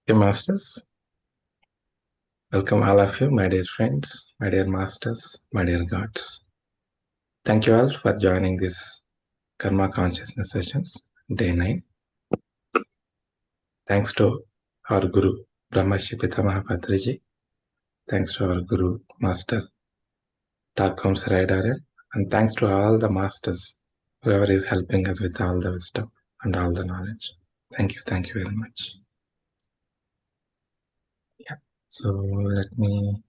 Okay, masters. Welcome all of you, my dear friends, my dear masters, my dear gods. Thank you all for joining this Karma Consciousness sessions, day 9. Thanks to our Guru, Brahmashi Pitamaha Patriji. Thanks to our Guru, Master Takom Saraidaran. And thanks to all the masters, whoever is helping us with all the wisdom and all the knowledge. Thank you very much. Yeah. So let me...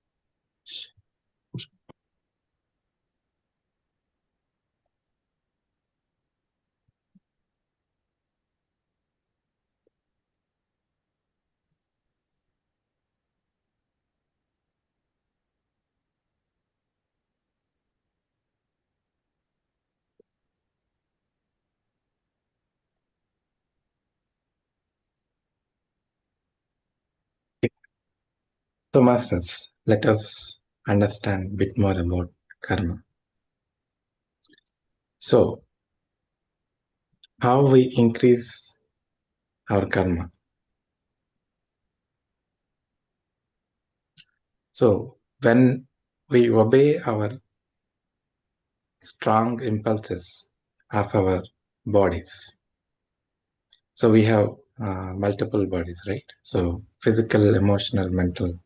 So masters, let us understand a bit more about karma. So, how we increase our karma? So, when we obey our strong impulses of our bodies, so we have multiple bodies, right? So, physical, emotional, mental.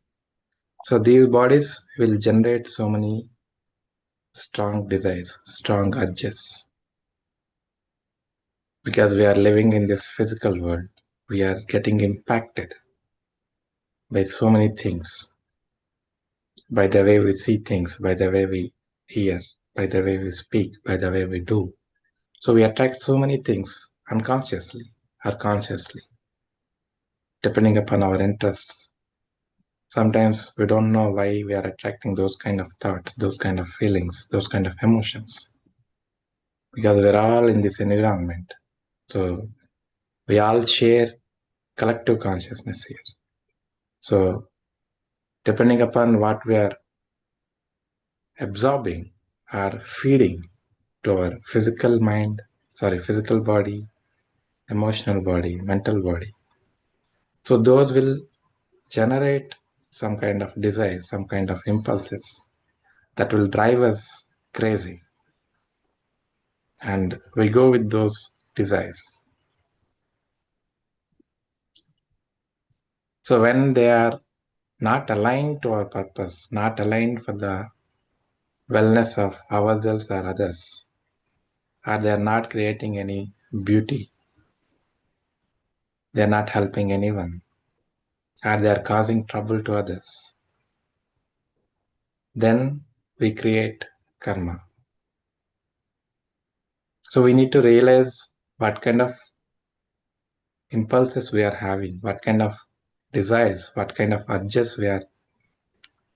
So, these bodies will generate so many strong desires, strong urges. Because we are living in this physical world, we are getting impacted by so many things, by the way we see things, by the way we hear, by the way we speak, by the way we do. So we attract so many things unconsciously or consciously, depending upon our interests. Sometimes we don't know why we are attracting those kind of thoughts, those kind of feelings, those kind of emotions. Because we're all in this environment. So we all share collective consciousness here. So depending upon what we are absorbing or feeding to our physical body, emotional body, mental body. So those will generate some kind of desire, some kind of impulses that will drive us crazy. And we go with those desires. So when they are not aligned to our purpose, not aligned for the wellness of ourselves or others, or they are not creating any beauty, they are not helping anyone, or they are causing trouble to others, then we create karma. So we need to realize what kind of impulses we are having, what kind of desires, what kind of urges we are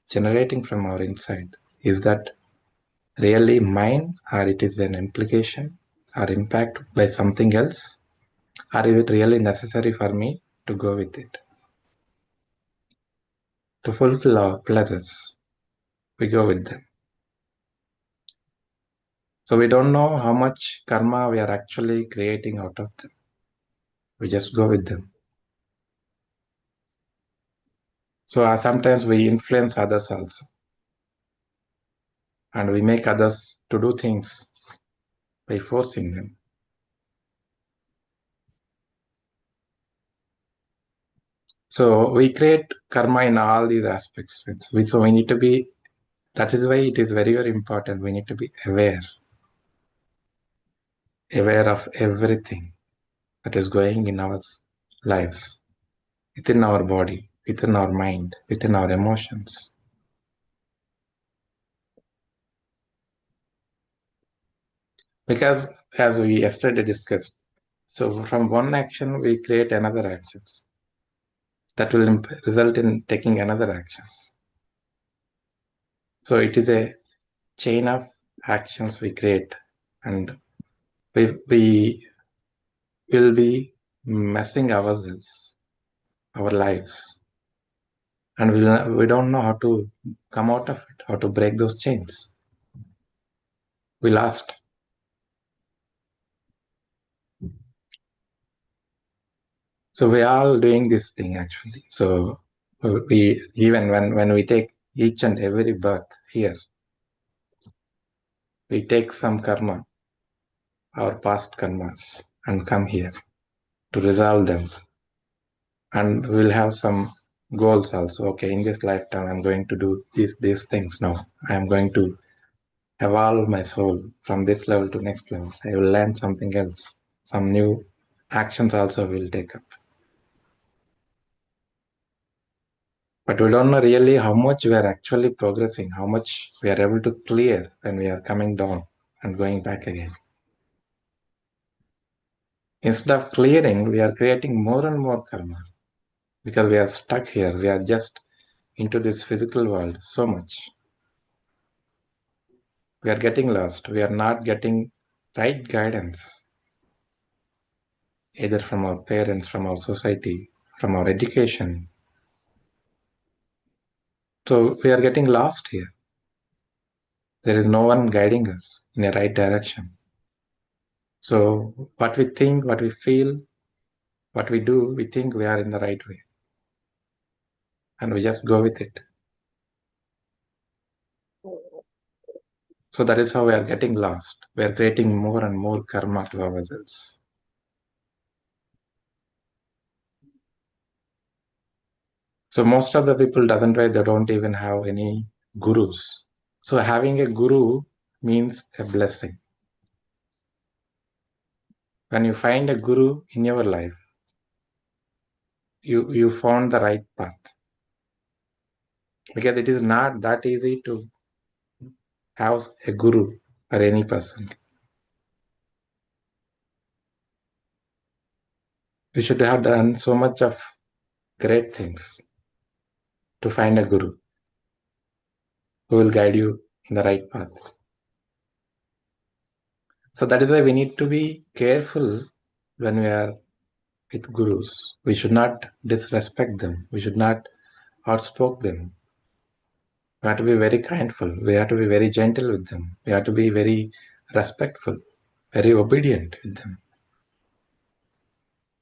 generating from our inside. Is that really mine, or it is an implication or impact by something else? Or is it really necessary for me to go with it? To fulfill our pleasures, we go with them. So we don't know how much karma we are actually creating out of them. We just go with them. So sometimes we influence others also. And we make others to do things by forcing them. So we create karma in all these aspects. So we need to be, that is why it is very, very important. We need to be aware of everything that is going in our lives, within our body, within our mind, within our emotions. Because as we yesterday discussed, so from one action, we create another actions that will result in taking another actions. So it is a chain of actions we create, and we will be messing ourselves, our lives, and we don't know how to come out of it, how to break those chains. We lost. So we are all doing this thing actually. So we, even when we take each and every birth here, we take some karma, our past karmas, and come here to resolve them. And we'll have some goals also. Okay, in this lifetime, I'm going to do these things now. I'm going to evolve my soul from this level to next level. I will learn something else. Some new actions also will take up. But we don't know really how much we are actually progressing, how much we are able to clear when we are coming down and going back again. Instead of clearing, we are creating more and more karma because we are stuck here. We are just into this physical world so much. We are getting lost. We are not getting right guidance, either from our parents, from our society, from our education. So we are getting lost here. There is no one guiding us in a right direction. So what we think, what we feel, what we do, we think we are in the right way. And we just go with it. So that is how we are getting lost. We are creating more and more karma to ourselves. So most of the people doesn't why they don't even have any gurus. So having a guru means a blessing. When you find a guru in your life, you found the right path. Because it is not that easy to have a guru or any person. You should have done so much of great things to find a guru who will guide you in the right path. So that is why we need to be careful when we are with gurus. We should not disrespect them. We should not outspoke them. We have to be very kindful. We have to be very gentle with them. We have to be very respectful, very obedient with them.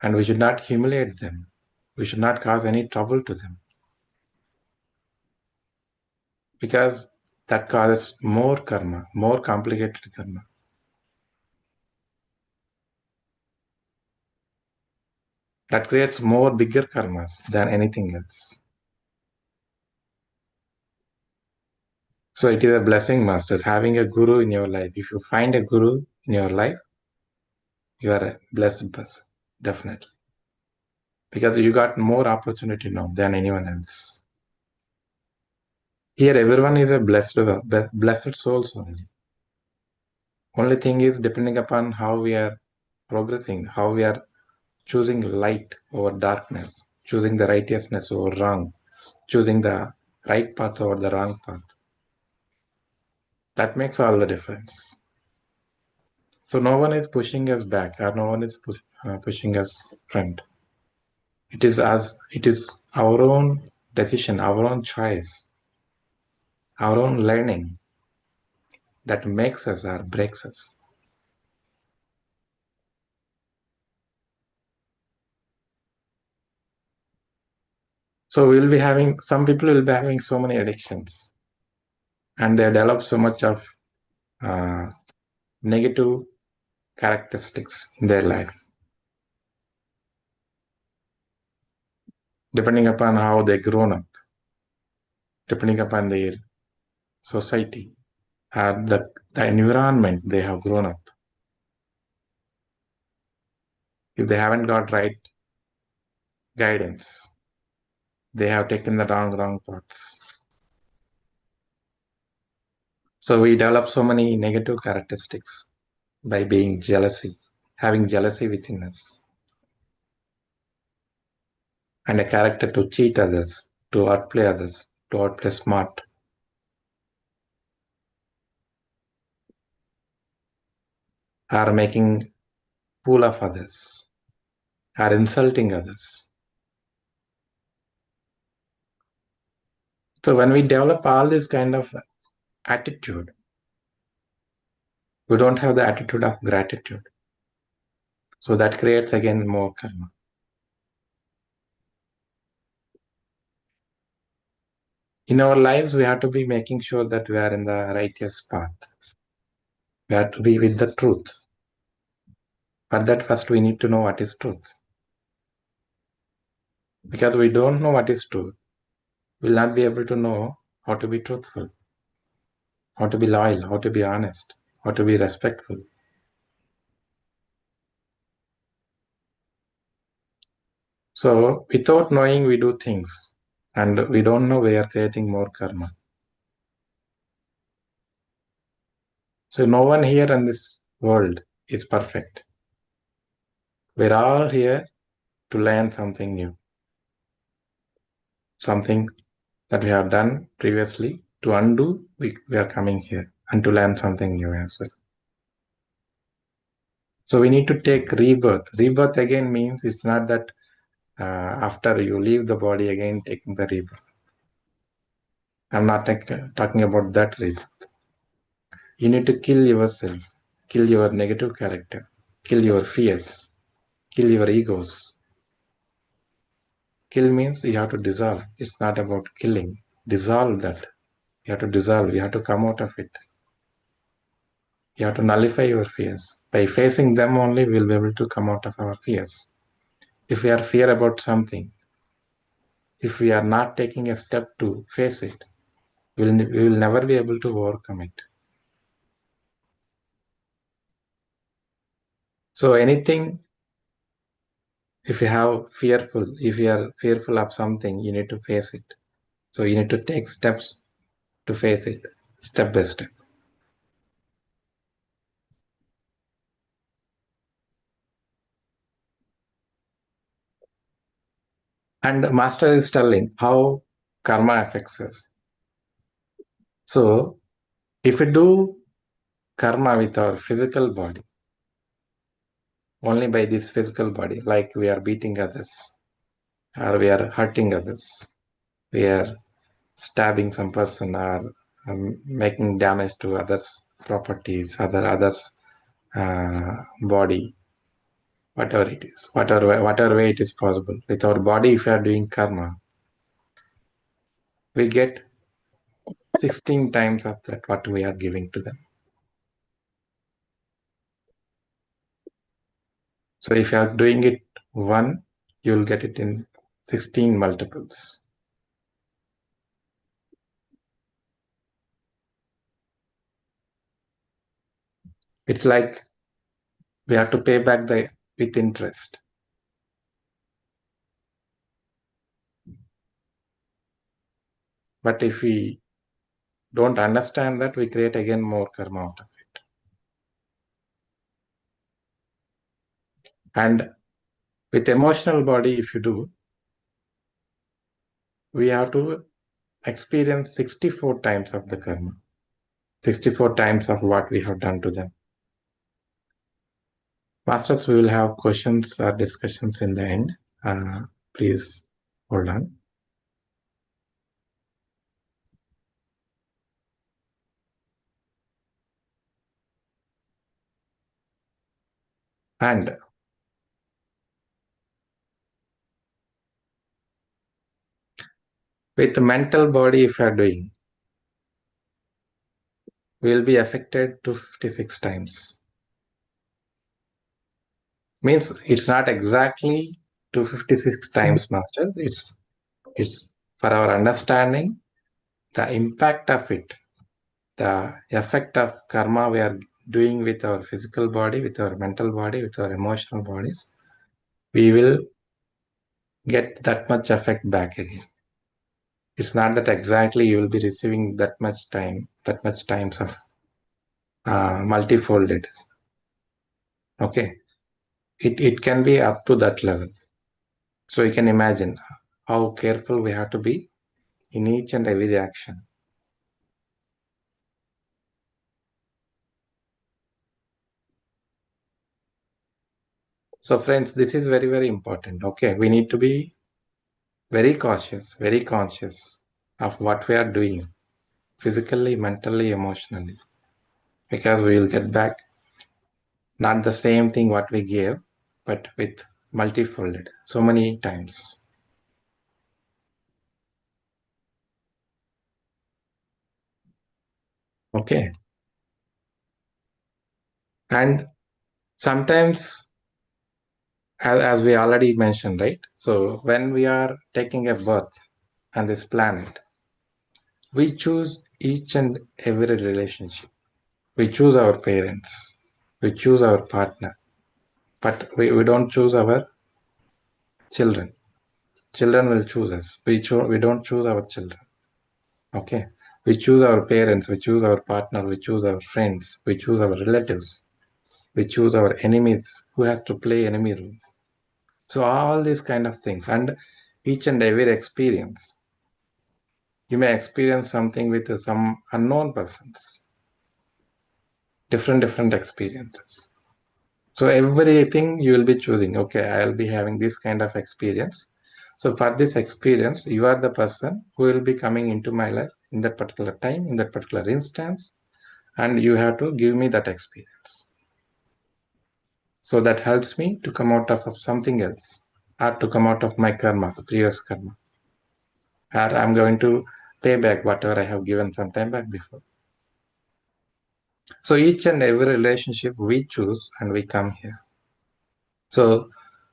And we should not humiliate them. We should not cause any trouble to them. Because that causes more karma, more complicated karma. That creates more bigger karmas than anything else. So it is a blessing, masters, having a guru in your life. If you find a guru in your life, you are a blessed person, definitely. Because you got more opportunity now than anyone else. Here, everyone is a blessed souls only. Only thing is depending upon how we are progressing, how we are choosing light over darkness, choosing the righteousness over wrong, choosing the right path over the wrong path. That makes all the difference. So no one is pushing us back, or no one is pushing us front. It is our own decision, our own choice, our own learning that makes us or breaks us. So some people will be having so many addictions, and they develop so much of uh, negative characteristics in their life, depending upon how they grown up, depending upon their society, or the environment they have grown up. If they haven't got right guidance, they have taken the wrong paths. So we develop so many negative characteristics by being having jealousy within us, and a character to cheat others, to others, to outplay smart, are making fool of others, are insulting others. So when we develop all this kind of attitude, we don't have the attitude of gratitude. So that creates again more karma. In our lives, we have to be making sure that we are in the righteous path. We have to be with the truth. For that, first we need to know what is truth. Because we don't know what is truth, we'll not be able to know how to be truthful, how to be loyal, how to be honest, how to be respectful. So without knowing, we do things, and we don't know we are creating more karma. So no one here in this world is perfect. We're all here to learn something new, something that we have done previously. To undo, we are coming here and to learn something new as well. So we need to take rebirth. Rebirth again means it's not that after you leave the body again taking the rebirth. I'm not talking about that rebirth. You need to kill yourself, kill your negative character, kill your fears, kill your egos. Kill means you have to dissolve. It's not about killing. Dissolve that. You have to dissolve. You have to come out of it. You have to nullify your fears. By facing them only, we'll be able to come out of our fears. If we are fear about something, if we are not taking a step to face it, we will never be able to overcome it. So anything, if you are fearful of something, you need to face it. So you need to take steps to face it, step by step. And Master is telling how karma affects us. So if we do karma with our physical body, only by this physical body, like we are beating others, or we are hurting others, we are stabbing some person, or making damage to others' properties, others' body, whatever it is, whatever way it is possible. With our body, if we are doing karma, we get 16 times of that what we are giving to them. So if you are doing it one, you will get it in 16 multiples. It's like we have to pay back with interest. But if we don't understand that, we create again more karma out of it. And with emotional body, if you do, we have to experience 64 times of the karma, 64 times of what we have done to them. Masters, we will have questions or discussions in the end. Please hold on. And with the mental body, if you are doing, we will be affected 256 times. Means it's not exactly 256 times, Masters. It's for our understanding, the impact of it, the effect of karma we are doing with our physical body, with our mental body, with our emotional bodies, we will get that much effect back again. It's not that exactly you will be receiving that much times of multifolded. Okay. It can be up to that level. So you can imagine how careful we have to be in each and every action. So friends, this is very, very important. Okay. We need to be very cautious, very conscious of what we are doing physically, mentally, emotionally, because we will get back not the same thing what we gave, but with multifolded so many times. Okay. And sometimes, as we already mentioned, right? So when we are taking a birth on this planet, we choose each and every relationship. We choose our parents. We choose our partner. But we don't choose our children. Children will choose us. We don't choose our children. Okay. We choose our parents. We choose our partner. We choose our friends. We choose our relatives. We choose our enemies who has to play enemy role. So all these kind of things and each and every experience. You may experience something with some unknown persons, different experiences. So everything you will be choosing. Okay, I'll be having this kind of experience. So for this experience, you are the person who will be coming into my life in that particular time, in that particular instance, and you have to give me that experience. So that helps me to come out of something else or to come out of my karma, previous karma. Or I'm going to pay back whatever I have given some time back before. So each and every relationship we choose and we come here. So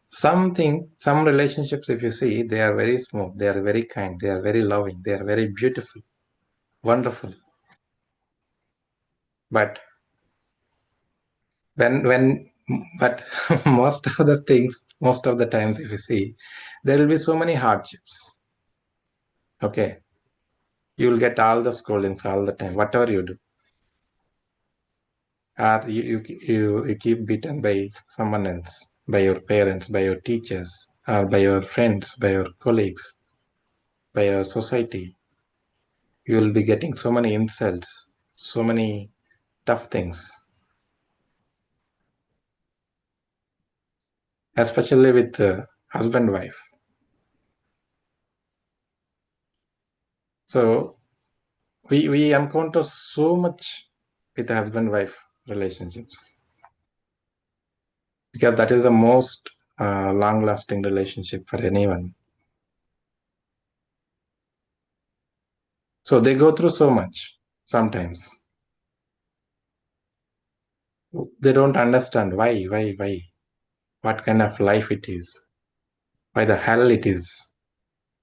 some relationships, if you see, they are very smooth, they are very kind, they are very loving, they are very beautiful, wonderful. But when but most of the things, most of the times, if you see, there will be so many hardships. Okay, you will get all the scoldings all the time, whatever you do, or you keep beaten by someone else, by your parents, by your teachers, or by your friends, by your colleagues, by your society. You will be getting so many insults, so many tough things, especially with husband wife. So we encounter so much with husband wife relationships because that is the most long lasting relationship for anyone. So they go through so much sometimes. They don't understand why, what kind of life it is, why the hell it is,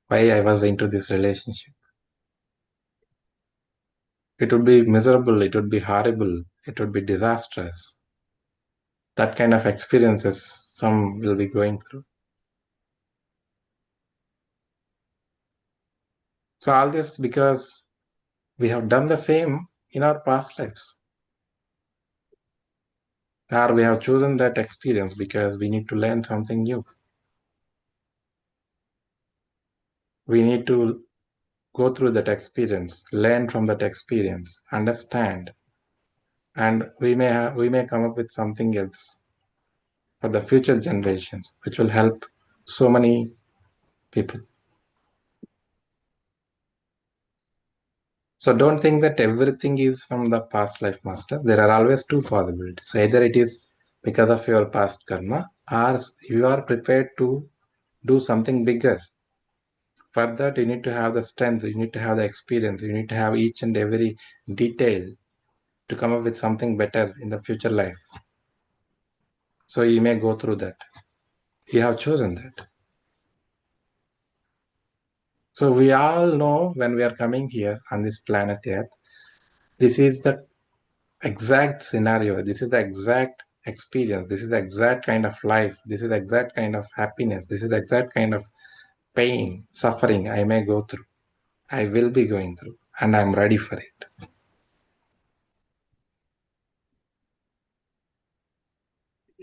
why I was into this relationship. It would be miserable, it would be horrible, it would be disastrous. That kind of experiences some will be going through. So all this because we have done the same in our past lives. Or we have chosen that experience because we need to learn something new. We need to go through that experience, learn from that experience, understand, and we may come up with something else for the future generations, which will help so many people. So don't think that everything is from the past life, master. There are always two possibilities. Either it is because of your past karma, or you are prepared to do something bigger. For that, you need to have the strength, you need to have the experience, you need to have each and every detail to come up with something better in the future life. So you may go through that. You have chosen that. So we all know when we are coming here on this planet Earth, this is the exact scenario, this is the exact experience, this is the exact kind of life, this is the exact kind of happiness, this is the exact kind of pain, suffering I may go through, I will be going through, and I'm ready for it.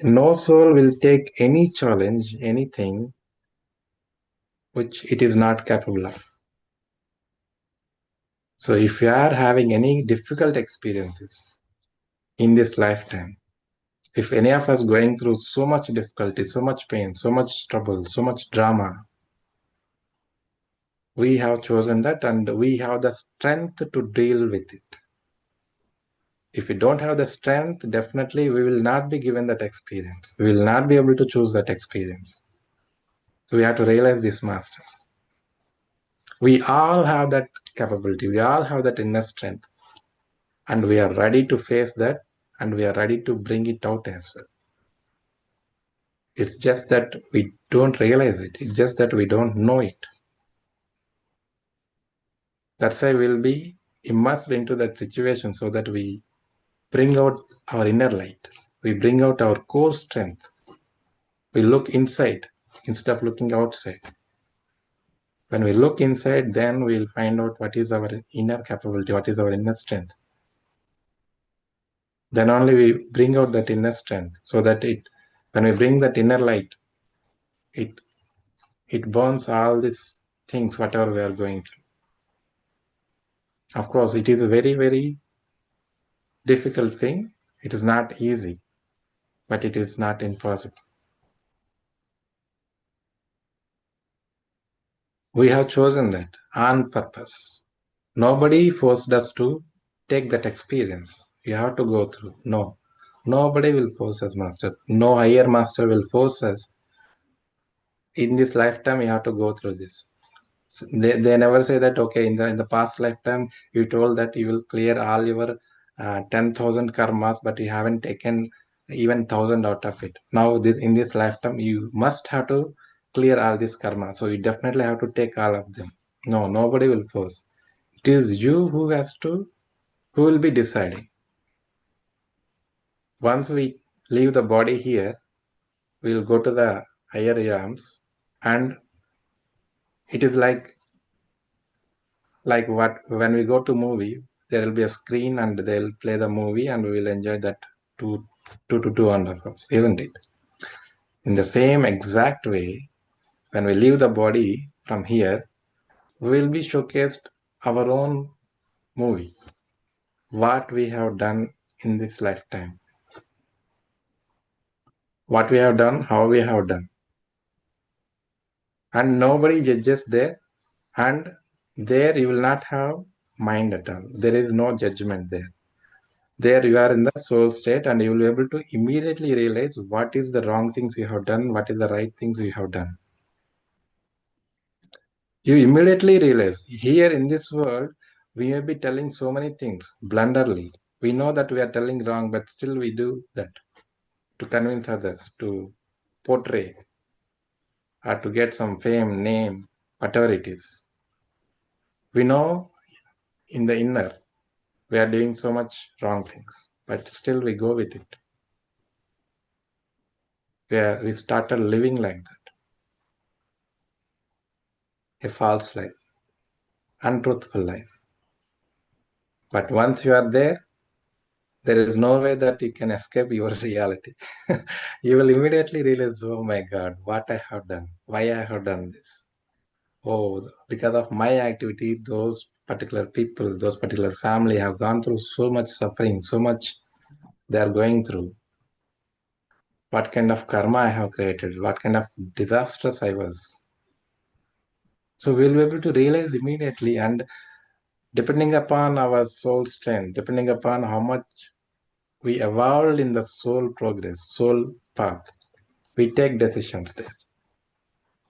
No soul will take any challenge, anything which it is not capable of. So if you are having any difficult experiences in this lifetime, if any of us going through so much difficulty, so much pain, so much trouble, so much drama, we have chosen that and we have the strength to deal with it. If we don't have the strength, definitely we will not be given that experience. We will not be able to choose that experience. So we have to realize this, masters. We all have that capability. We all have that inner strength. and we are ready to face that, and we are ready to bring it out as well. It's just that we don't realize it. It's just that we don't know it. That's why we'll be immersed into that situation so that we bring out our inner light. We bring out our core strength. We look inside instead of looking outside. When we look inside, then we'll find out what is our inner capability, what is our inner strength. Then only we bring out that inner strength so that when we bring that inner light, it burns all these things, whatever we are going through. Of course, it is a very, very difficult thing. It is not easy, but it is not impossible. We have chosen that on purpose. Nobody forced us to take that experience. You have to go through. No, nobody will force us, master. No higher master will force us. In this lifetime, you have to go through this. They never say that, okay, in the past lifetime, you told that you will clear all your 10,000 karmas, but you haven't taken even 1,000 out of it. Now, in this lifetime, you must have to clear all this karma. So you definitely have to take all of them. No, nobody will force. It is you who will be deciding. Once we leave the body here, we'll go to the higher realms, and it is like what when we go to movie, there will be a screen and they'll play the movie and we will enjoy that two to 2.5 hours, isn't it? In the same exact way, when we leave the body from here, we will be showcased our own movie, what we have done in this lifetime, what we have done, how we have done, and nobody judges there. And there you will not have mind at all. There is no judgment there. There you are in the soul state, and you will be able to immediately realize what is the wrong things you have done, what is the right things you have done. You immediately realize here in this world, we may be telling so many things blunderly. We know that we are telling wrong, but still we do that to convince others, to portray, or to get some fame, name, whatever it is. We know in the inner we are doing so much wrong things, but still we go with it. We started living like that. A false life, untruthful life. But once you are there is no way that you can escape your reality. You will immediately realize, oh my God, what I have done, why I have done this. Oh, because of my activity, those particular people, those particular family have gone through so much suffering, so much they are going through. What kind of karma I have created, what kind of disastrous I was. So we'll be able to realize immediately, and depending upon our soul strength, depending upon how much we evolved in the soul progress, soul path, we take decisions there.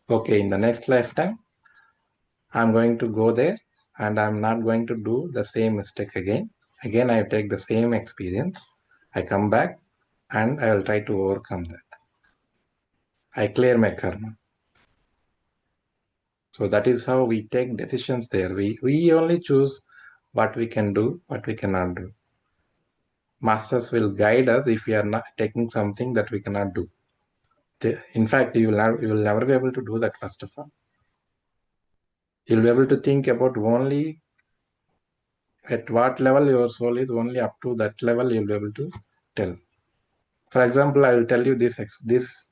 Okay, in the next lifetime, I'm going to go there and I'm not going to do the same mistake again. Again, I take the same experience. I come back and I will try to overcome that. I clear my karma. So that is how we take decisions there. We only choose what we can do, what we cannot do. Masters will guide us if we are not taking something that we cannot do. In fact, you will never be able to do that, first of all. You'll be able to think about only at what level your soul is, only up to that level you'll be able to tell. For example, I will tell you this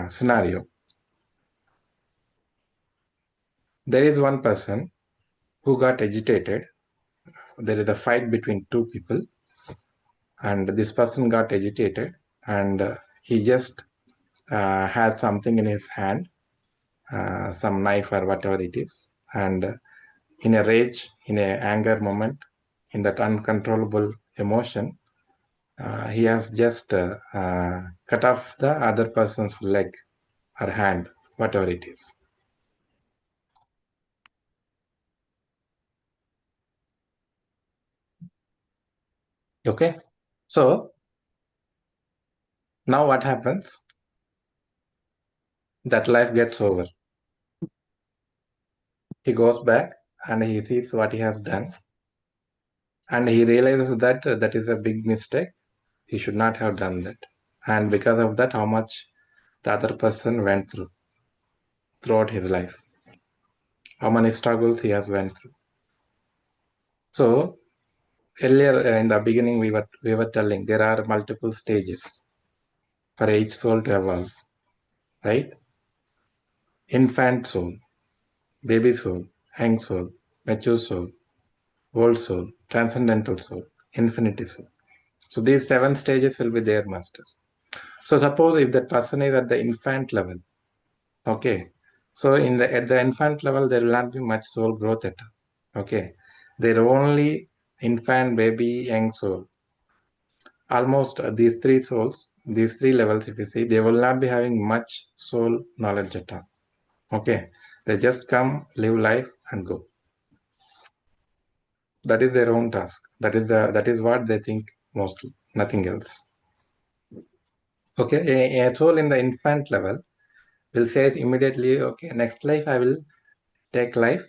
scenario. There is one person who got agitated. There is a fight between two people, and this person got agitated, and he just has something in his hand, some knife or whatever it is, and in a rage, in a anger moment, in that uncontrollable emotion, he has just cut off the other person's leg or hand, whatever it is. Okay. So now what happens? That life gets over. He goes back and he sees what he has done. And he realizes that that is a big mistake. He should not have done that. And because of that, how much the other person went throughout his life, how many struggles he has went through. So earlier in the beginning, we were telling there are multiple stages for each soul to evolve, right? Infant soul, baby soul, young soul, mature soul, old soul, transcendental soul, infinity soul. So these 7 stages will be there, masters. So suppose if that person is at the infant level, okay. So at the infant level, there will not be much soul growth at all. Okay. There only infant, baby, young soul. Almost these 3 souls, these 3 levels, if you see, they will not be having much soul knowledge at all. Okay. They just come, live life, and go. That is their own task. That is what they think mostly, nothing else. Okay. A soul in the infant level will say immediately, okay, next life I will take life.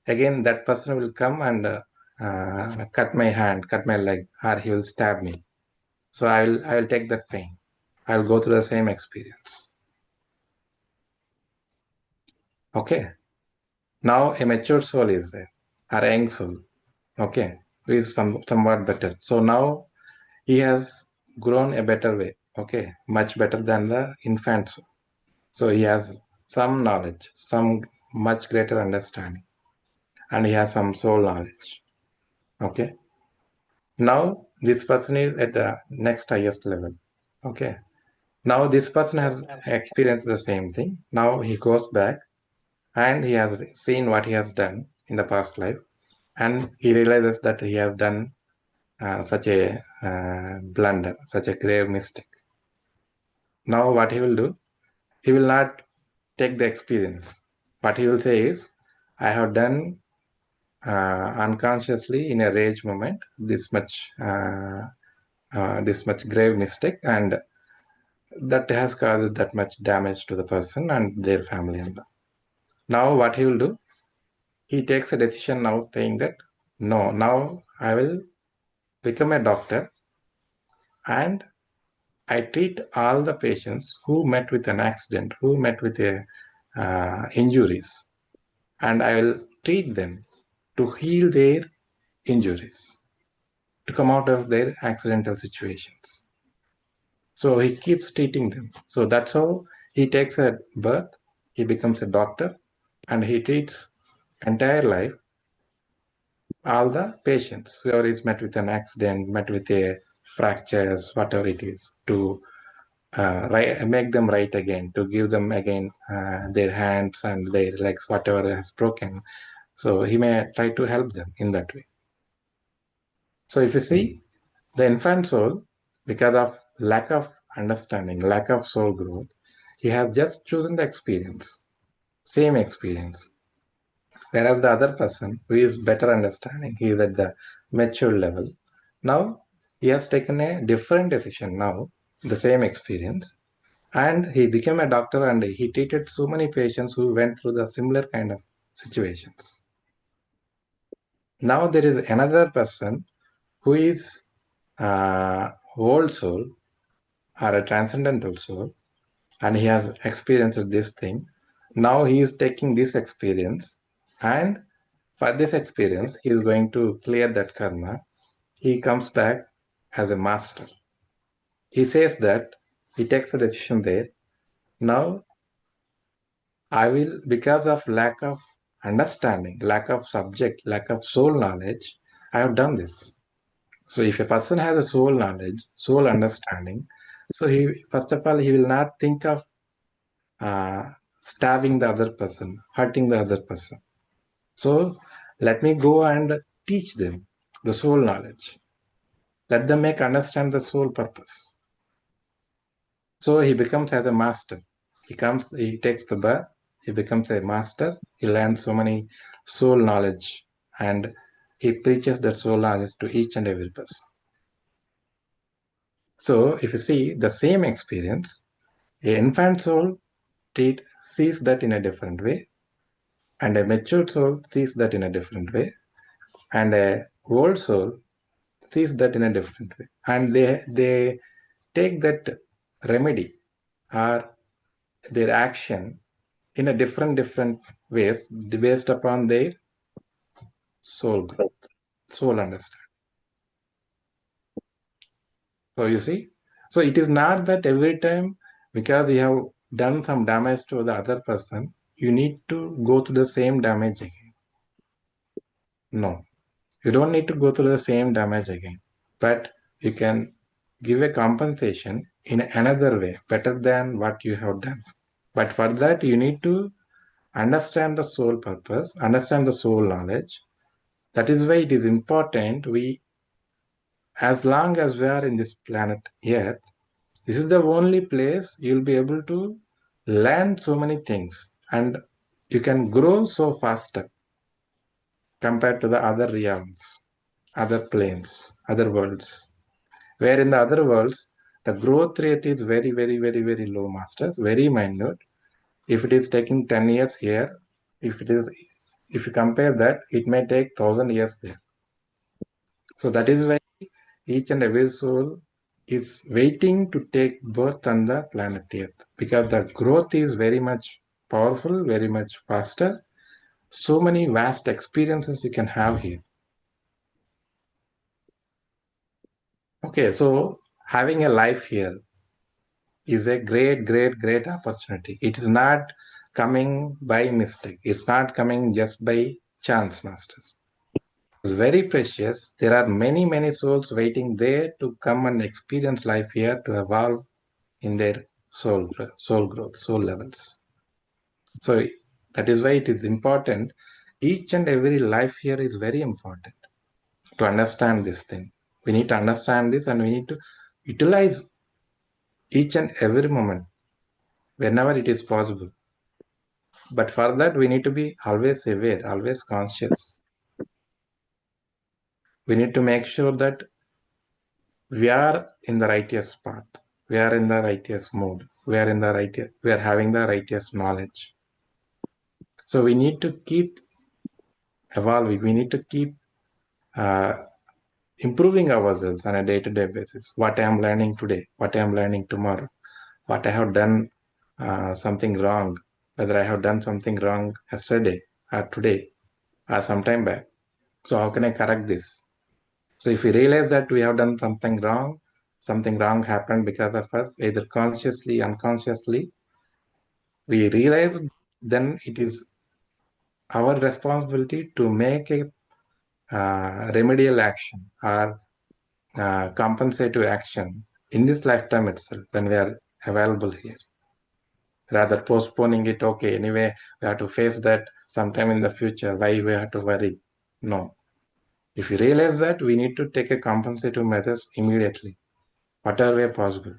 Again, that person will come and cut my hand, cut my leg, or he will stab me. So I will take that pain. I will go through the same experience. Okay. Now a mature soul is there, or a young soul. Okay, who is somewhat better. So now he has grown a better way. Okay, much better than the infant soul. So he has some knowledge, some much greater understanding, and he has some soul knowledge. Okay. Now this person is at the next highest level. Okay. Now this person has experienced the same thing. Now he goes back and he has seen what he has done in the past life, and he realizes that he has done such a blunder, such a grave mistake. Now what he will do? He will not take the experience. What he will say is, I have done unconsciously in a rage moment this much grave mistake, and that has caused that much damage to the person and their family. And now what he will do? He takes a decision now saying that, no, now I will become a doctor and I treat all the patients who met with an accident, who met with injuries, and I will treat them to heal their injuries, to come out of their accidental situations. So he keeps treating them. So that's how he takes a birth, he becomes a doctor, and he treats entire life all the patients, whoever is met with an accident, met with a fractures, whatever it is, to make them right again, to give them again their hands and their legs, whatever has broken. So he may try to help them in that way. So if you see, the infant soul, because of lack of understanding, lack of soul growth, he has just chosen the experience, same experience. Whereas the other person who is better understanding, he is at the mature level. Now he has taken a different decision now, the same experience, and he became a doctor and he treated so many patients who went through the similar kind of situations. Now there is another person who is old soul or a transcendental soul, and he has experienced this thing. Now he is taking this experience, and for this experience, he is going to clear that karma. He comes back as a master. He says that he takes a decision there. Now I will, because of lack of understanding, lack of subject, lack of soul knowledge, I have done this. So if a person has a soul knowledge, soul understanding, so he, first of all, he will not think of stabbing the other person, hurting the other person. So let me go and teach them the soul knowledge. Let them make understand the soul purpose. So he becomes as a master. He takes the birth, he becomes a master, he learns so many soul knowledge, and he preaches that soul knowledge to each and every person. So if you see the same experience, an infant soul sees that in a different way, and a mature soul sees that in a different way, and a old soul sees that in a different way, and they take that remedy or their action in a different ways based upon their soul growth, soul understanding. So you see, so it is not that every time because you have done some damage to the other person, you need to go through the same damage again. No, you don't need to go through the same damage again, but you can give a compensation in another way, better than what you have done. But for that, you need to understand the soul purpose, understand the soul knowledge. That is why it is important as long as we are in this planet Earth, this is the only place you'll be able to learn so many things and you can grow so faster compared to the other realms, other planes, other worlds. Where in the other worlds, the growth rate is very low, masters, very minute. If it is taking 10 years here, if you compare that, it may take 1,000 years there. So that is why each and every soul is waiting to take birth on the planet Earth because the growth is very much powerful, very much faster. So many vast experiences you can have here. Okay, so having a life here is a great opportunity. It is not coming by mistake. It's not coming just by chance, masters. It's very precious. There are many souls waiting there to come and experience life here to evolve in their soul growth, soul levels. So that is why it is important. Each and every life here is very important to understand this thing. We need to understand this and we need to utilize each and every moment whenever it is possible. But for that, we need to be always aware, always conscious. We need to make sure that we are in the righteous path. We are in the righteous mood. We are having the righteous knowledge. So we need to keep evolving. We need to keep improving ourselves on a day-to-day basis. What I am learning today, what I am learning tomorrow, what I have done something wrong, whether I have done something wrong yesterday or today or sometime back. So how can I correct this? So if we realize that we have done something wrong happened because of us, either consciously, unconsciously, we realize then it is our responsibility to make a remedial action or compensative action in this lifetime itself when we are available here. Rather postponing it, okay, anyway, we have to face that sometime in the future. Why we have to worry? No. If you realize that, we need to take a compensative measures immediately, whatever way possible.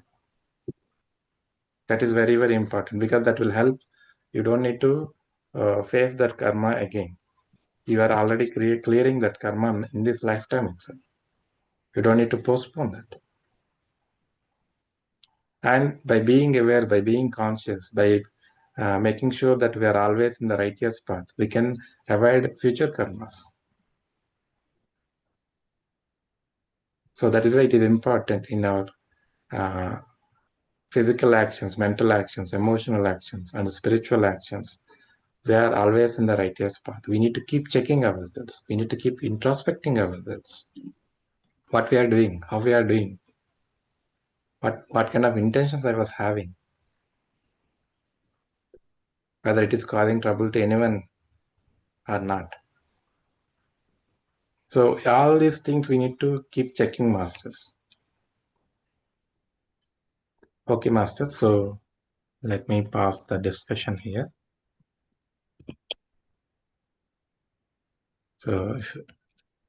That is very important because that will help. You don't need to face that karma again. You are already clearing that karma in this lifetime itself. You don't need to postpone that. And by being aware, by being conscious, by making sure that we are always in the righteous path, we can avoid future karmas. So that is why it is important in our physical actions, mental actions, emotional actions, and spiritual actions. We are always in the righteous path. We need to keep checking ourselves. We need to keep introspecting ourselves. What we are doing, how we are doing, what kind of intentions I was having, whether it is causing trouble to anyone or not. So all these things we need to keep checking, masters. Okay, masters. So let me pass the discussion here. So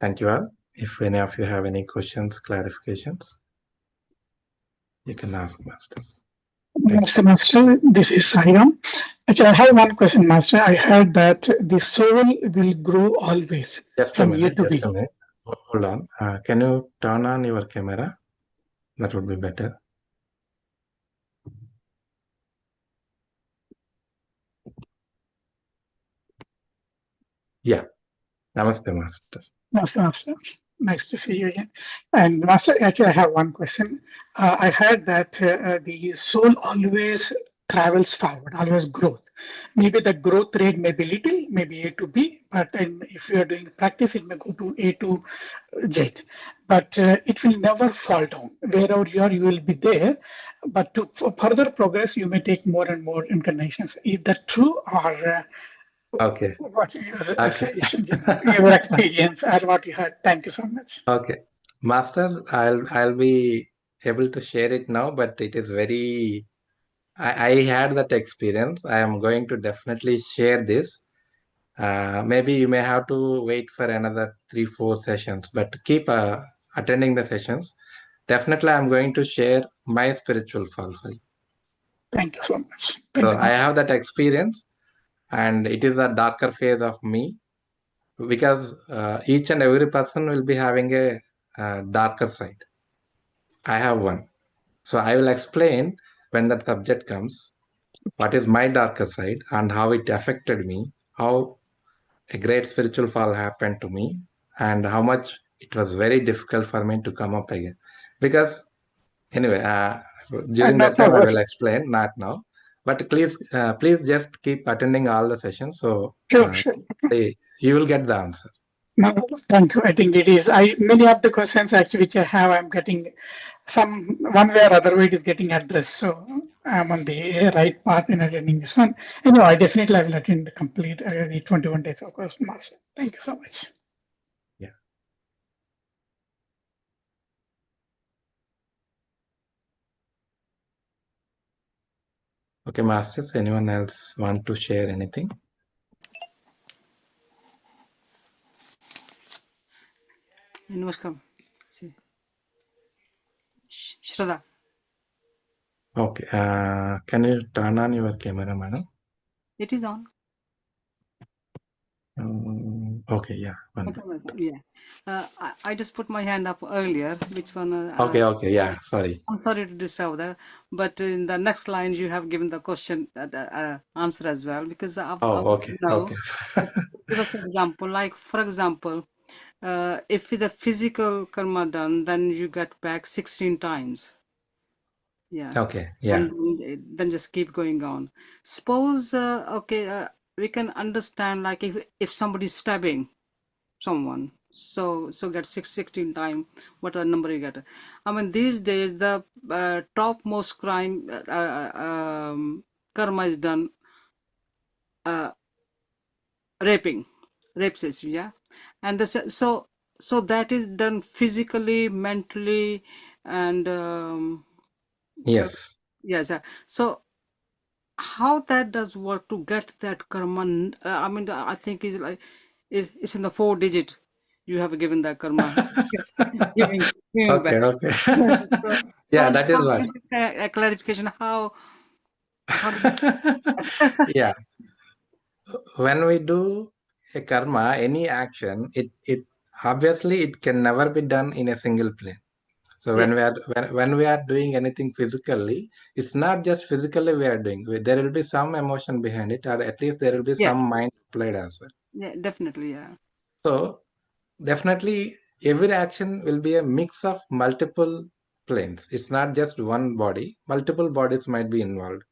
thank you all. If any of you have any questions, clarifications, you can ask, masters. Master, this is Sairam. Actually, I have one question, Master. I heard that the soul will grow always Just a from year minute. to Just a year. minute. Hold on. Can you turn on your camera? That would be better. Yeah. Namaste, Master. Master, Master, nice to see you again. And Master, actually, I have one question. I heard that the soul always travels forward, always growth. Maybe the growth rate may be little, maybe A to B, but if you are doing practice, it may go to A to Z. But it will never fall down. Wherever you are, you will be there. But to for further progress, you may take more and more incarnations. Is that true, or Okay. what your Okay. suggestion, your experience, or what you heard? Thank you so much. Okay. Master, I'll be able to share it now, but it is very I had that experience. I am going to definitely share this. Maybe you may have to wait for another 3, 4 sessions, but keep attending the sessions. Definitely, I'm going to share my spiritual fall for you. Thank you so much. Thank So you, I Master. have that experience, and it is a darker phase of me because each and every person will be having a darker side. I have one. So I will explain when that subject comes what is my darker side and how it affected me, how a great spiritual fall happened to me, and how much it was very difficult for me to come up again. Because, anyway, during No, that no time I will worries. explain, not now. But please just keep attending all the sessions so Sure, sure. you will get the answer. No, thank you. I think it is. I many of the questions actually which I have, I'm getting some one way or other way it is getting addressed. So I'm on the right path in attending this one. Anyway, I definitely I will attend the complete the 21 days of course, Master. Thank you so much. Yeah. Okay, Masters, anyone else want to share anything? Namaskar. Shraddha. Okay. Can you turn on your camera, madam? It is on. Okay, yeah. Okay, yeah. I just put my hand up earlier. Which one? Okay, yeah. Sorry. I'm sorry to disturb that, but in the next lines you have given the question, answer as well, because I Oh, want okay, to know. okay. Give us an example. Like, for example, if with a physical karma done, then you get back 16 times. Yeah. Okay, yeah. And then just keep going on. Suppose, okay, we can understand, like, if somebody's stabbing someone, so get 16 time, what a number you get. I mean, these days the topmost crime, karma is done, uh, raping, rapes, yeah. And this, so that is done physically, mentally, and Yes. yes. So how that does work to get that karma? I mean, I think is like is it's in the 4 digit. You have given that karma, giving back. Okay, okay. So, Yeah, so that is what. a clarification. How Yeah. When we do a karma, any action, it obviously it can never be done in a single plane. So yeah, when we are doing anything physically, it's not just physically we are doing. There will be some emotion behind it, or at least there will be yeah, some mind played as well. yeah, definitely, yeah. So definitely every action will be a mix of multiple planes. It's not just one body, multiple bodies might be involved.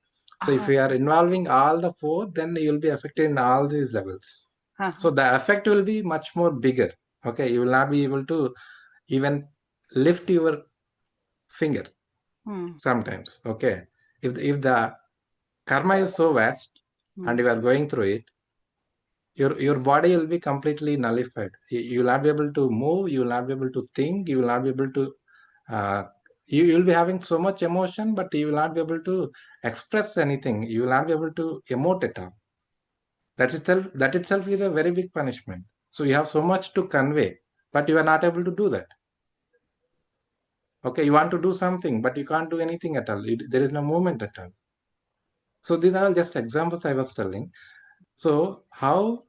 So if Ah, we are involving all the four, then you'll be affected in all these levels. So uh-huh. the effect will be much more bigger. Okay, you will not be able to even lift your finger Hmm, sometimes. Okay, if the karma is so vast and hmm. you are going through it, your body will be completely nullified. You will not be able to move, you will not be able to think, you will not be able to uh, you will be having so much emotion, but you will not be able to express anything, you will not be able to emote at all. That itself is a very big punishment. So you have so much to convey, but you are not able to do that. Okay, you want to do something, but you can't do anything at all. There is no movement at all. So these are all just examples I was telling. So how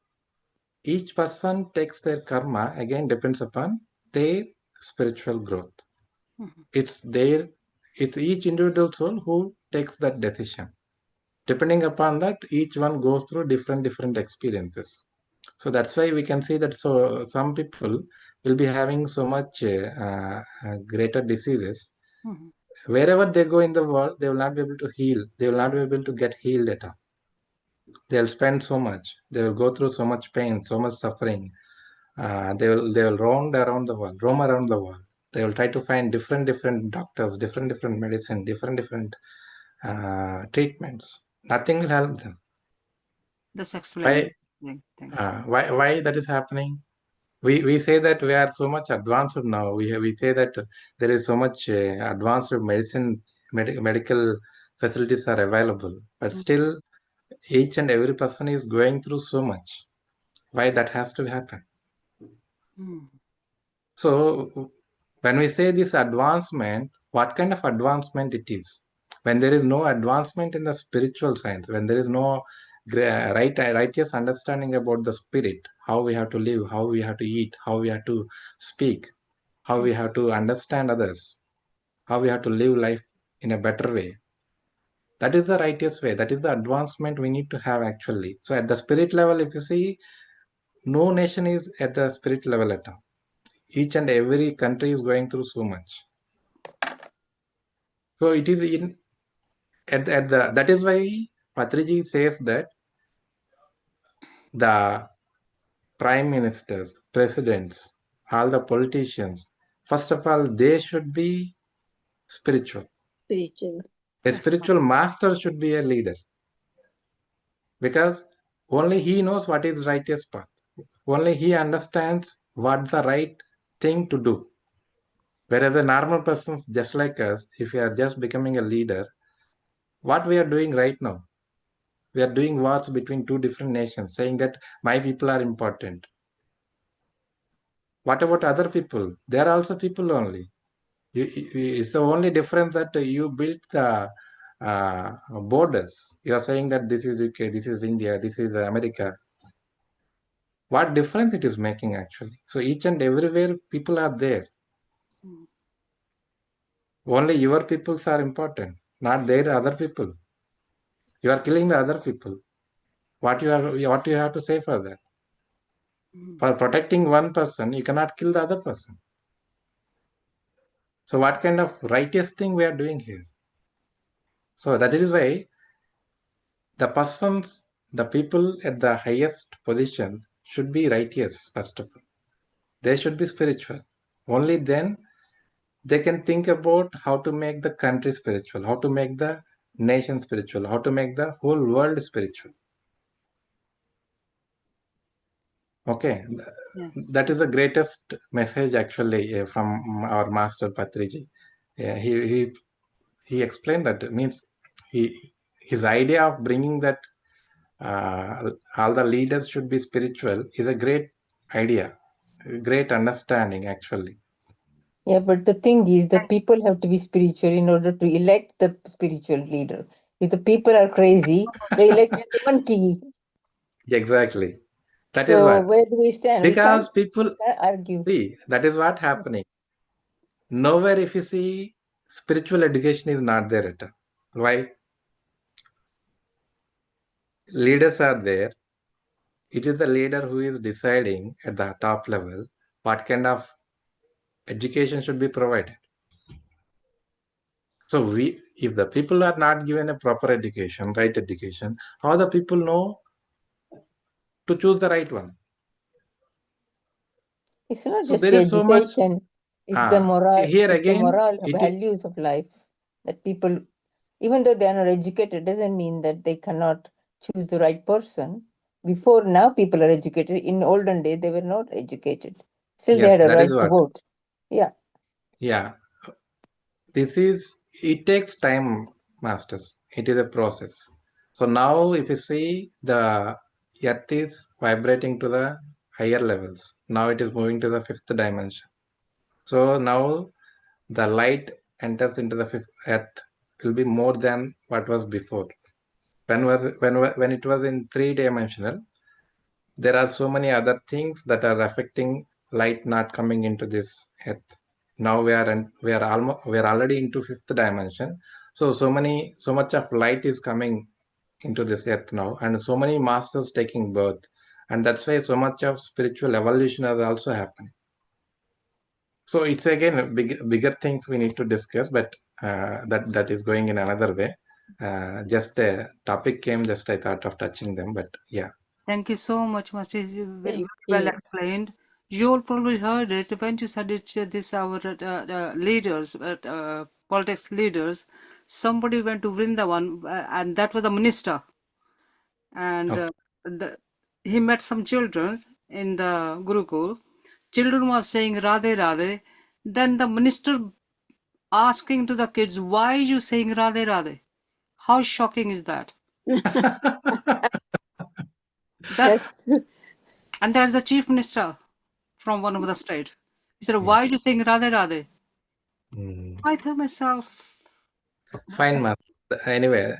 each person takes their karma again depends upon their spiritual growth. it's each individual soul who takes that decision. Depending upon that, each one goes through different experiences. So that's why we can see that some people will be having so much greater diseases. Wherever they go in the world, they will not be able to heal. They will not be able to get healed at all. They'll spend so much. They will go through so much pain, so much suffering. They will roam around the world. They will try to find different doctors, different medicine, different treatments. Nothing will help them. That's explained. Why that is happening? We say that we are so much advanced now. We say that there is so much advanced medical facilities are available, but still each and every person is going through so much. Why that has to happen? So when we say this advancement, what kind of advancement it is? When there is no advancement in the spiritual science, when there is no righteous understanding about the spirit, how we have to live, how we have to eat, how we have to speak, how we have to understand others, how we have to live life in a better way. That is the righteous way. That is the advancement we need to have actually. So at the spirit level, if you see, no nation is at the spirit level at all. Each and every country is going through so much. So it is at the that is why Patriji says that the prime ministers, presidents, all the politicians, first of all, they should be spiritual. A spiritual master should be a leader, because only he knows what is righteous path. Only he understands what the right thing to do. Whereas a normal person just like us, if we are just becoming a leader, what we are doing right now, we are doing wars between two different nations, saying that my people are important. What about other people? They are also people only. It's the only difference that you built the borders. You are saying that this is UK, this is India, this is America. What difference it is making actually? So each and everywhere people are there. Only your peoples are important, not their other people. You are killing the other people. What you have to say for that? For protecting one person, you cannot kill the other person. So what kind of righteous thing we are doing here? So that is why the people at the highest positions should be righteous, first of all. They should be spiritual. Only then they can think about how to make the country spiritual, how to make the nation spiritual, how to make the whole world spiritual. Okay, that is the greatest message actually from our master Patriji. Yeah, he explained that. It means his idea of bringing that all the leaders should be spiritual is a great idea, great understanding actually. Yeah, but the thing is, the people have to be spiritual in order to elect the spiritual leader. If the people are crazy, they elected the monkey. Exactly. That is So what. where do we stand? Because We people can't argue. see, that is what happening. Nowhere if you see, spiritual education is not there at all. Why? Leaders are there. It is the leader who is deciding at the top level what kind of education should be provided. So if the people are not given a proper education, right education, how the people know to choose the right one? It's not So just there the is so much. education, it's the Here again, moral values of life that people, even though they are not educated, doesn't mean that they cannot choose the right person. Before now, people are educated. In olden days, they were not educated. Still, they yes, had a that right is to what. vote. Yeah. Yeah, it takes time, masters. It is a process. So now if you see, the earth is vibrating to the higher levels. Now it is moving to the fifth dimension. So now the light enters into the fifth earth will be more than what was before. When it was in three-dimensional, there are so many other things that are affecting light not coming into this earth. Now we are already into fifth dimension. So much of light is coming into this earth now, and so many masters taking birth, and that's why so much of spiritual evolution has also happened. So it's again bigger things we need to discuss, but that is going in another way. Just a topic came, just I thought of touching them, but yeah. Thank you so much, Master. Very Thank well you. explained. You all probably heard it when you said it. This our leaders, politics leaders. Somebody went to Vrindavan, and that was the minister, and Okay. he met some children in the Gurukul. Children was saying Radhe Radhe. Then the minister asking to the kids, "Why you saying Radhe Radhe?" How shocking is that? That That's true. and there's the chief minister from one of the state. He said, "Why are you saying Radhe Radhe?" Mm. I tell myself, Fine, master. Anyway,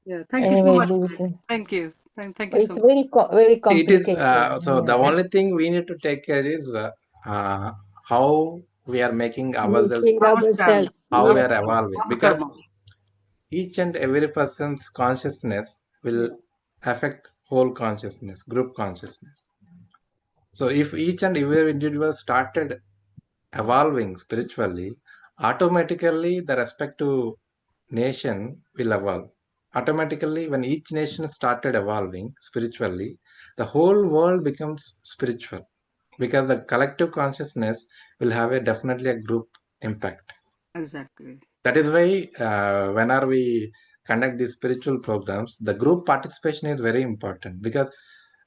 yeah, thank you so Anyway, much. leave it. Thank you. Thank you so It's much. very it is complicated. so the Yeah. only thing we need to take care is how we are making ourselves, Making Ourselves, ourselves. how we Yeah. are evolving, our because karma. each and every person's consciousness will affect whole consciousness, group consciousness. So if each and every individual started evolving spiritually, automatically the respective nation will evolve. Automatically, when each nation started evolving spiritually, the whole world becomes spiritual, because the collective consciousness will have a definitely a group impact. Exactly. That is why whenever we conduct these spiritual programs, the group participation is very important, because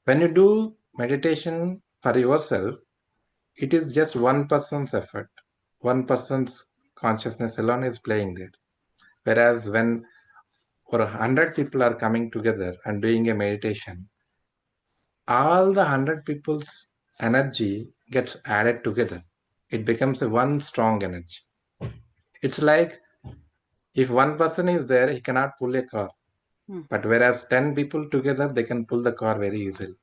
when you do meditation for yourself, it is just one person's effort, one person's consciousness alone is playing there. Whereas when or 100 people are coming together and doing a meditation, all the 100 people's energy gets added together. It becomes a one strong energy. It's like if one person is there, he cannot pull a car. Hmm. But whereas 10 people together, they can pull the car very easily.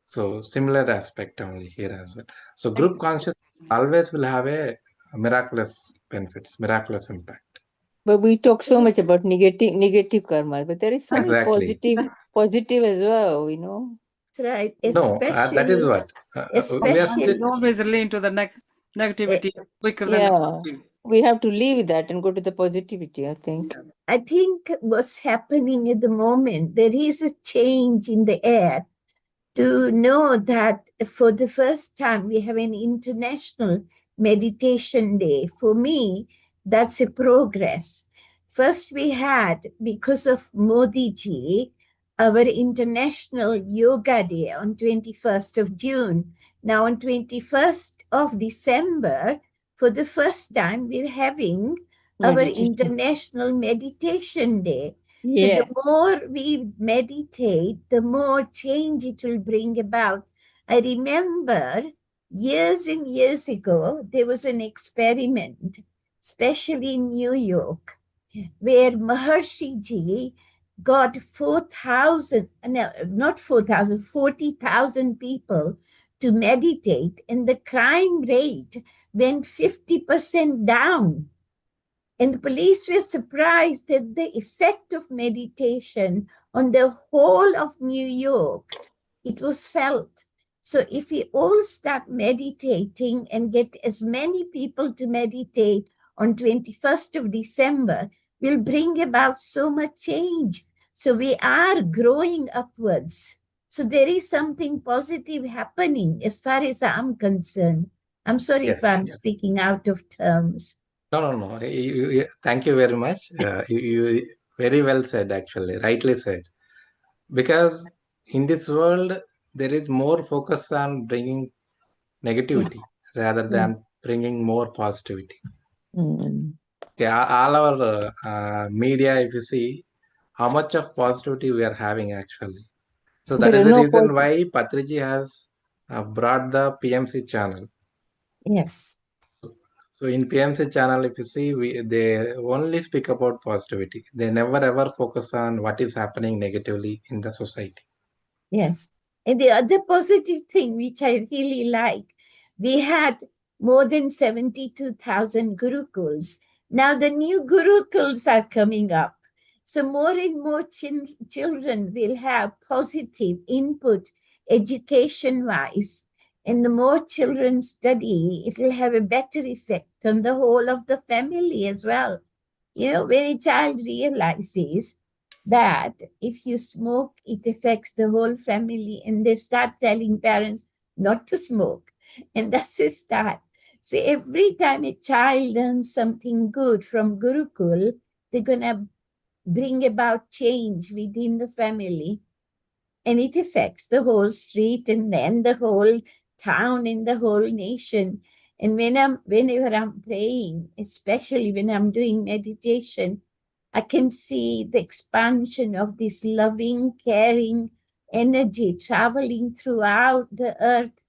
So similar aspect only here as well. So Thank group you. consciousness always will have a miraculous benefits, miraculous impact. But we talk so much about negative karma, but there is so many Exactly. positive as well, you know. That's right. No, that is Especially, what we are And still. especially, we always lean to the eh, negativity quicker than the Yeah. positive. We have to leave that and go to the positivity, I think. I think what's happening at the moment, there is a change in the air to know that for the first time we have an international meditation day. For me, that's a progress. First, we had, because of Modi ji, our international yoga day on 21st of June. Now on 21st of December, for the first time, we're having our Meditation. international meditation day. So Yeah. the more we meditate, the more change it will bring about. I remember years and years ago, there was an experiment, especially in New York, where Maharshi ji got 4,000, no, not 4,000, 40,000 people to meditate, and the crime rate went 50% down. And the police were surprised at the effect of meditation on the whole of New York. It was felt. So if we all start meditating and get as many people to meditate on 21st of December, we'll bring about so much change. So we are growing upwards. So there is something positive happening as far as I'm concerned. I'm sorry if Yes, I'm yes. speaking out of terms. No. Thank you very much. You very well said, actually, rightly said. Because in this world, there is more focus on bringing negativity rather than bringing more positivity. Mm. Okay, all our media, if you see how much of positivity we are having actually. So that There is are the no reason why Patriji has brought the PMC channel. Yes. So in PMC channel, if you see, they only speak about positivity. They never ever focus on what is happening negatively in the society. Yes. And the other positive thing which I really like, we had more than 72,000 gurukuls. Now the new gurukuls are coming up. So more and more children will have positive input education-wise. And the more children study, it will have a better effect on the whole of the family as well. You know, when a child realizes that if you smoke, it affects the whole family, and they start telling parents not to smoke. And that's a start. So every time a child learns something good from Gurukul, they're going to bring about change within the family. And it affects the whole street and then the whole town and the whole nation. And whenever I'm praying, especially when I'm doing meditation, I can see the expansion of this loving, caring energy traveling throughout the earth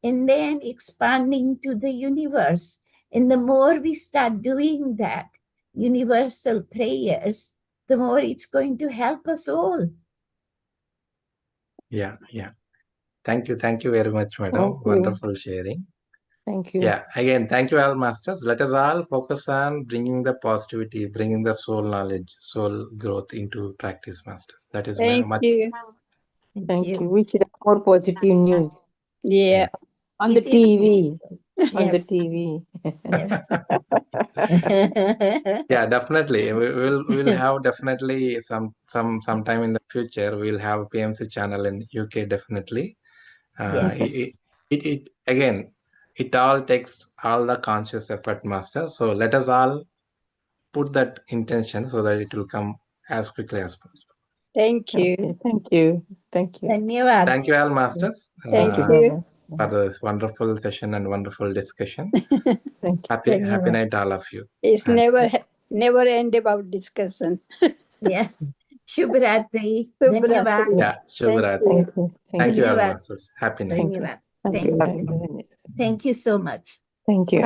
and then expanding to the universe. And the more we start doing that, universal prayers, the more it's going to help us all. Yeah. Thank you very much, madam. Thank you. Wonderful sharing. Thank you. Yeah, again, thank you all, masters. Let us all focus on bringing the positivity, bringing the soul knowledge, soul growth into practice, masters. That is Thank much. you. Thank you. We should have more positive news Yeah. on It the is TV. beautiful. On the Yes. TV. Yes. Yeah, definitely. We'll have definitely sometime in the future. We'll have PMC channel in UK definitely. Yes. It again. It all takes all the conscious effort, master. So let us all put that intention so that it will come as quickly as possible. Thank you. Okay, thank you. Thank you. Dhanyavad. Thank you all, masters, Thank Thank you. you. for this wonderful session and wonderful discussion. Thank you. Happy Dhanyavad. night, all of you. It's And never end about discussion. Yes. Shubhratri. Shubhratri. Dhanyavad. yeah, Shubhratri. Thank you. Thank you all, Dhanyavad. masters. Happy night. Thank you. Dhanyavad. Thank Thank you. you. Thank you so much. Thank you.